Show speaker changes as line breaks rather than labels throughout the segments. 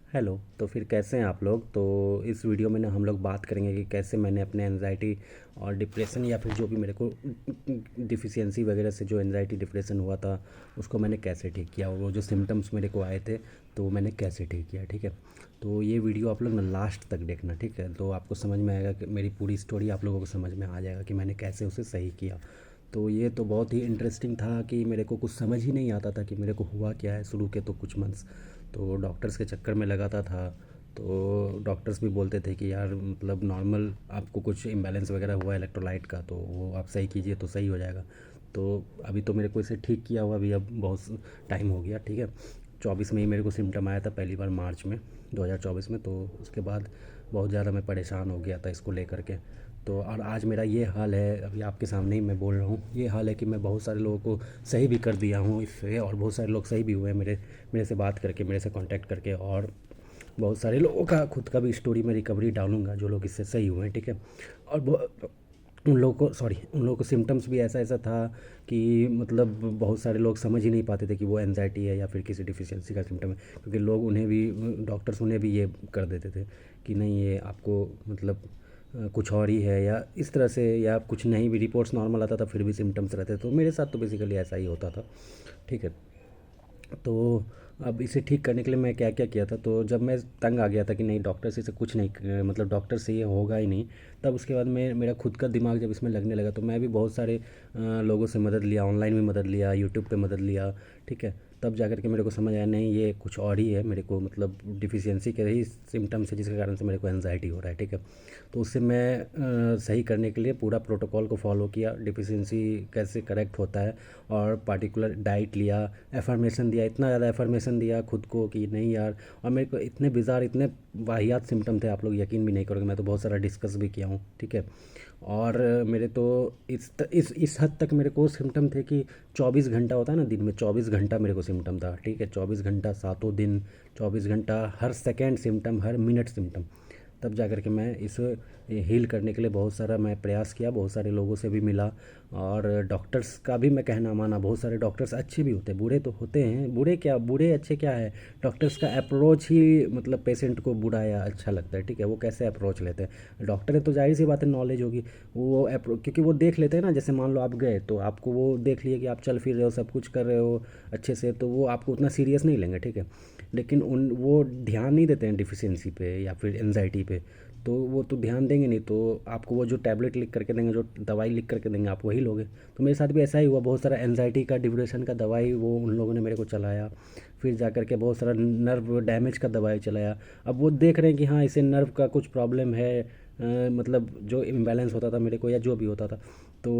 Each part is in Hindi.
हेलो। तो फिर कैसे हैं आप लोग? तो इस वीडियो में ना हम लोग बात करेंगे कि कैसे मैंने अपने एनजाइटी और डिप्रेशन या फिर जो भी मेरे को डिफिशियंसी वगैरह से जो एनजाइटी डिप्रेशन हुआ था उसको मैंने कैसे ठीक किया, और वो जो सिम्टम्स मेरे को आए थे तो वो मैंने कैसे ठीक किया। ठीक है, तो ये वीडियो आप लोग ना लास्ट तक देखना। ठीक है, तो आपको समझ में आएगा कि मेरी पूरी स्टोरी आप लोगों को समझ में आ जाएगा कि मैंने कैसे उसे सही किया। तो ये तो बहुत ही इंटरेस्टिंग था कि मेरे को कुछ समझ ही नहीं आता था कि मेरे को हुआ क्या है। शुरू के तो कुछ मंथ्स तो डॉक्टर्स के चक्कर में लगाता था। तो डॉक्टर्स भी बोलते थे कि यार मतलब नॉर्मल आपको कुछ इम्बैलेंस वगैरह हुआ है इलेक्ट्रोलाइट का, तो वो आप सही कीजिए तो सही हो जाएगा। तो अभी तो मेरे को इसे ठीक किया हुआ अभी अब बहुत टाइम हो गया। ठीक है, 24 में ही मेरे को सिम्टम आया था पहली बार, मार्च में 2024 में। तो उसके बाद बहुत ज़्यादा मैं परेशान हो गया था इसको लेकर के। तो और आज मेरा ये हाल है, अभी आपके सामने ही मैं बोल रहा हूँ, ये हाल है कि मैं बहुत सारे लोगों को सही भी कर दिया हूँ इससे, और बहुत सारे लोग सही भी हुए हैं मेरे से बात करके, मेरे से कांटेक्ट करके। और बहुत सारे लोगों का खुद का भी स्टोरी में रिकवरी डालूंगा जो लोग इससे सही हुए हैं। ठीक है, और उन लोगों को सिम्टम्स भी ऐसा ऐसा था कि मतलब बहुत सारे लोग समझ ही नहीं पाते थे कि वो एनजाइटी है या फिर किसी डिफिशियंसी का सिम्टम है, क्योंकि लोग उन्हें भी, डॉक्टर्स उन्हें भी ये कर देते थे कि नहीं ये आपको मतलब कुछ और ही है या इस तरह से, या कुछ नहीं भी रिपोर्ट्स नॉर्मल आता था फिर भी सिम्टम्स रहते थे। तो मेरे साथ तो बेसिकली ऐसा ही होता था। ठीक है, तो अब इसे ठीक करने के लिए मैं क्या क्या किया था, तो जब मैं तंग आ गया था कि नहीं डॉक्टर से इसे कुछ नहीं मतलब डॉक्टर से ये होगा ही नहीं, तब उसके बाद मैं मेरा खुद का दिमाग जब इसमें लगने लगा तो मैं भी बहुत सारे लोगों से मदद लिया, ऑनलाइन भी मदद लिया, यूट्यूब पे मदद लिया। ठीक है, तब जा कर के मेरे को समझ आया नहीं ये कुछ और ही है, मेरे को मतलब डिफिशियंसी के ही सिम्टम्स है जिसके कारण से मेरे को एनजाइटी हो रहा है। ठीक है, तो उससे मैं सही करने के लिए पूरा प्रोटोकॉल को फॉलो किया, डिफिशियंसी कैसे करेक्ट होता है, और पार्टिकुलर डाइट लिया, एफर्मेशन दिया, इतना ज़्यादा एफर्मेशन दिया खुद को कि नहीं यार। और मेरे को इतने बिज़ार, इतने वाहियात सिम्टम थे, आप लोग यकीन भी नहीं करोगे, मैं तो बहुत सारा डिस्कस भी किया हूँ। ठीक है, और मेरे तो इस हद तक मेरे को सिम्टम थे कि 24 घंटा होता है ना दिन में, 24 घंटा मेरे को सिम्टम था। ठीक है, 24 घंटा, सातों दिन, 24 घंटा, हर सेकेंड सिम्टम, हर मिनट सिम्टम। तब जा कर के मैं इस हील करने के लिए बहुत सारा मैं प्रयास किया, बहुत सारे लोगों से भी मिला, और डॉक्टर्स का भी मैं कहना माना। बहुत सारे डॉक्टर्स अच्छे भी होते हैं, बुरे तो होते हैं, बुरे क्या, बुरे अच्छे क्या है, डॉक्टर्स का अप्रोच ही मतलब पेशेंट को बुरा या अच्छा लगता है। ठीक है, वो कैसे अप्रोच लेते हैं, डॉक्टर है तो जाहिर सी बात है नॉलेज होगी। वो क्योंकि वो देख लेते हैं ना, जैसे मान लो आप गए तो आपको वो देख लिए कि आप चल फिर रहे हो, सब कुछ कर रहे हो अच्छे से, तो वो आपको उतना सीरियस नहीं लेंगे। ठीक है, लेकिन उन वो ध्यान नहीं देते हैं डिफिशियंसी पे या फिर एनजाइटी पे। तो वो तो ध्यान देंगे नहीं, तो आपको वो जो टैबलेट लिख करके देंगे, जो दवाई लिख करके देंगे, आप वही लोगे। तो मेरे साथ भी ऐसा ही हुआ, बहुत सारा एनजाइटी का, डिप्रेशन का दवाई वो उन लोगों ने मेरे को चलाया। फिर जा कर के बहुत सारा नर्व डैमेज का दवाई चलाया। अब वो देख रहे हैं कि हाँ इसे नर्व का कुछ प्रॉब्लम है, मतलब जो इम्बैलेंस होता था मेरे को या जो भी होता था, तो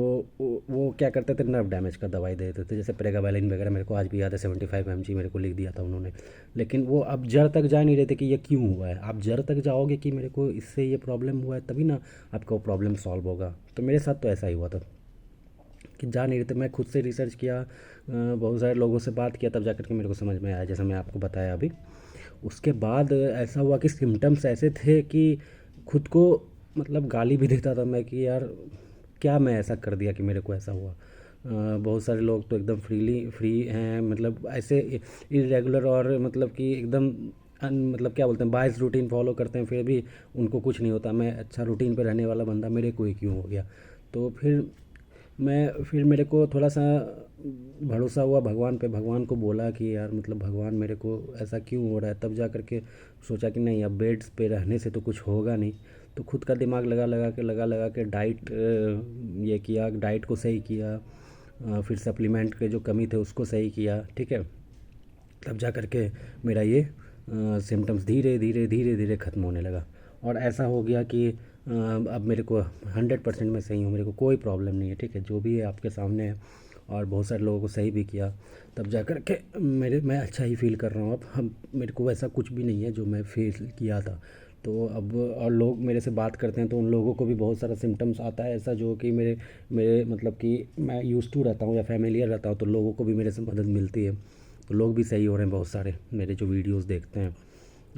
वो क्या करते थे, नर्व डैमेज का दवाई दे देते थे, जैसे प्रेगाबैलिन वगैरह। मेरे को आज भी याद है 75 mg मेरे को लिख दिया था उन्होंने। लेकिन वो अब जड़ तक जा नहीं रहे थे कि ये क्यों हुआ है। आप जड़ तक जाओगे कि मेरे को इससे ये प्रॉब्लम हुआ है, तभी ना आपका वो प्रॉब्लम सॉल्व होगा। तो मेरे साथ तो ऐसा ही हुआ था कि जा नहीं रहे थे। मैं खुद से रिसर्च किया, बहुत सारे लोगों से बात किया, तब जा कर के मेरे को समझ में आया, जैसा मैं आपको बताया अभी। उसके बाद ऐसा हुआ कि सिम्टम्स ऐसे थे कि खुद को मतलब गाली भी देता था मैं कि यार क्या मैं ऐसा कर दिया कि मेरे को ऐसा हुआ। बहुत सारे लोग तो एकदम फ्री हैं, मतलब ऐसे इरेगुलर और मतलब कि एकदम मतलब क्या बोलते हैं, बाइस रूटीन फॉलो करते हैं, फिर भी उनको कुछ नहीं होता। मैं अच्छा रूटीन पे रहने वाला बंदा, मेरे को ही क्यों हो गया। तो फिर मेरे को थोड़ा सा भरोसा हुआ भगवान पे, भगवान को बोला कि यार मतलब भगवान मेरे को ऐसा क्यों हो रहा है। तब जा कर के सोचा कि नहीं अब बेड्स पे रहने से तो कुछ होगा नहीं। तो खुद का दिमाग लगा लगा के डाइट ये किया, डाइट को सही किया, फिर सप्लीमेंट के जो कमी थे उसको सही किया। ठीक है, तब जा कर के मेरा ये सिम्टम्स धीरे धीरे धीरे धीरे ख़त्म होने लगा, और ऐसा हो गया कि अब मेरे को 100% मैं सही हूँ, मेरे को कोई प्रॉब्लम नहीं है। ठीक है, जो भी है आपके सामने है, और बहुत सारे लोगों को सही भी किया। तब जा कर के मैं अच्छा ही फील कर रहा हूँ अब। हम मेरे को वैसा कुछ भी नहीं है जो मैं फील किया था। तो अब और लोग मेरे से बात करते हैं तो उन लोगों को भी बहुत सारा सिम्टम्स आता है ऐसा, जो कि मेरे मेरे मतलब कि मैं यूज़ टू रहता हूँ या फैमिलियर रहता हूँ, तो लोगों को भी मेरे से मदद मिलती है। तो लोग भी सही हो रहे हैं बहुत सारे, मेरे जो वीडियोस देखते हैं,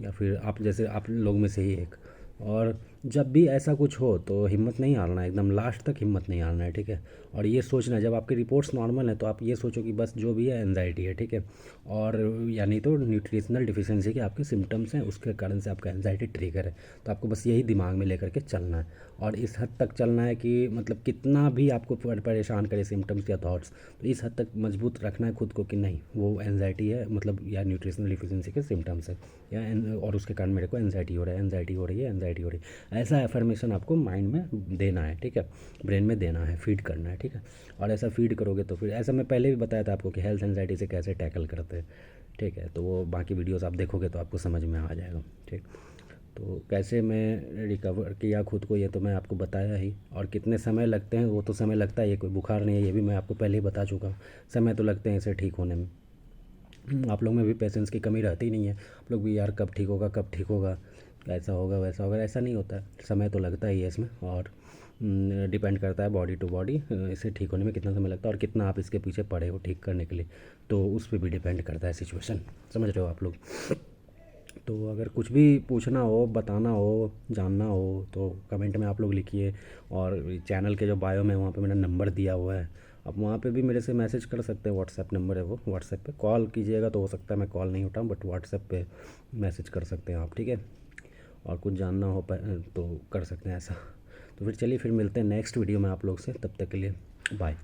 या फिर आप जैसे आप लोग में से ही एक। और जब भी ऐसा कुछ हो तो हिम्मत नहीं हारना है, एकदम लास्ट तक हिम्मत नहीं हारना है, ठीक है। और ये सोचना है, जब आपकी रिपोर्ट्स नॉर्मल है तो आप ये सोचो कि बस जो भी है एनजाइटी है, ठीक है। और यानी तो न्यूट्रिशनल डिफिशिएंसी के आपके सिम्टम्स हैं, उसके कारण से आपका एनजाइटी ट्रिगर है। तो आपको बस यही दिमाग में लेकर के चलना है, और इस हद तक चलना है कि मतलब कितना भी आपको परेशान करे सिम्टम्स या थॉट्स, तो इस हद तक मजबूत रखना है खुद को कि नहीं वो एनजाइटी है, मतलब या न्यूट्रिशनल डिफिशिएंसी के सिम्टम्स है, या और उसके कारण मेरे को एनजाइटी हो रहा है, एनजाइटी हो रही है, एनजाइटी हो रही है। ऐसा एफर्मेशन आपको माइंड में देना है, ठीक है, ब्रेन में देना है, फीड करना है, ठीक है। और ऐसा फीड करोगे तो फिर ऐसा मैं पहले भी बताया था आपको कि हेल्थ एनजाइटी से कैसे टैकल करते हैं, ठीक है। तो वो बाकी वीडियोस आप देखोगे तो आपको समझ में आ जाएगा, ठीक। तो कैसे मैं रिकवर किया खुद को ये तो मैं आपको बताया ही, और कितने समय लगते हैं वो तो समय लगता है, ये कोई बुखार नहीं है, ये भी मैं आपको पहले ही बता चुका हूँ। समय तो लगते हैं इसे ठीक होने में। आप लोग में भी पेशेंस की कमी रहती नहीं है, आप लोग भी यार कब ठीक होगा, कब ठीक होगा, ऐसा होगा वैसा होगा, ऐसा नहीं होता है, समय तो लगता ही है इसमें। और डिपेंड करता है बॉडी टू बॉडी इसे ठीक होने में कितना समय लगता है, और कितना आप इसके पीछे पड़े हो ठीक करने के लिए, तो उस पर भी डिपेंड करता है सिचुएशन। समझ रहे हो आप लोग। तो अगर कुछ भी पूछना हो, बताना हो, जानना हो तो कमेंट में आप लोग लिखिए। और चैनल के जो बायो में वहाँ पे मेरा नंबर दिया हुआ है, आप वहाँ पे भी मेरे से मैसेज कर सकते हैं, व्हाट्सएप नंबर है वो, व्हाट्सएप पे कॉल कीजिएगा तो हो सकता है मैं कॉल नहीं उठाऊँ, बट व्हाट्सएप पे मैसेज कर सकते हैं आप, ठीक है। और कुछ जानना हो तो कर सकते हैं ऐसा। तो फिर चलिए फिर मिलते हैं नेक्स्ट वीडियो में आप लोग से, तब तक के लिए बाय।